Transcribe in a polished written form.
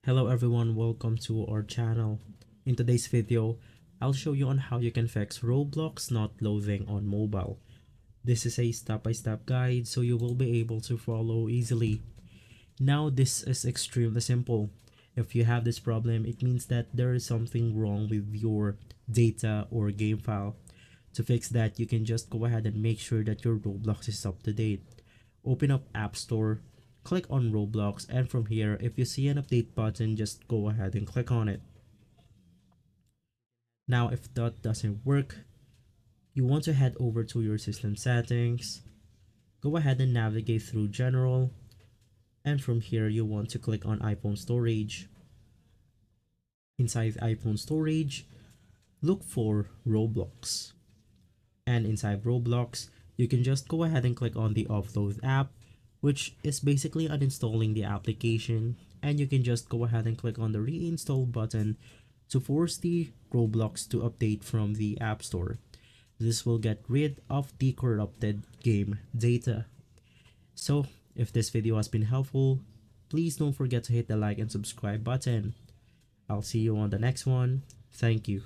Hello everyone, welcome to our channel. In today's video, I'll show you on how you can fix Roblox not loading on mobile. This is a step-by-step guide so you will be able to follow easily. Now this is extremely simple. If you have this problem, it means that there is something wrong with your data or game file. To fix that, you can just go ahead and make sure that your Roblox is up to date. Open up App Store, click on Roblox, and from here, if you see an update button, just go ahead and click on it. Now if that doesn't work, you want to head over to your system settings, go ahead and navigate through general, and from here you want to click on iPhone storage. Inside iPhone storage, look for Roblox. And inside Roblox, you can just go ahead and click on the offload app, which is basically uninstalling the application, and you can just go ahead and click on the reinstall button to force the Roblox to update from the App Store. This will get rid of the corrupted game data. So, if this video has been helpful, please don't forget to hit the like and subscribe button. I'll see you on the next one. Thank you.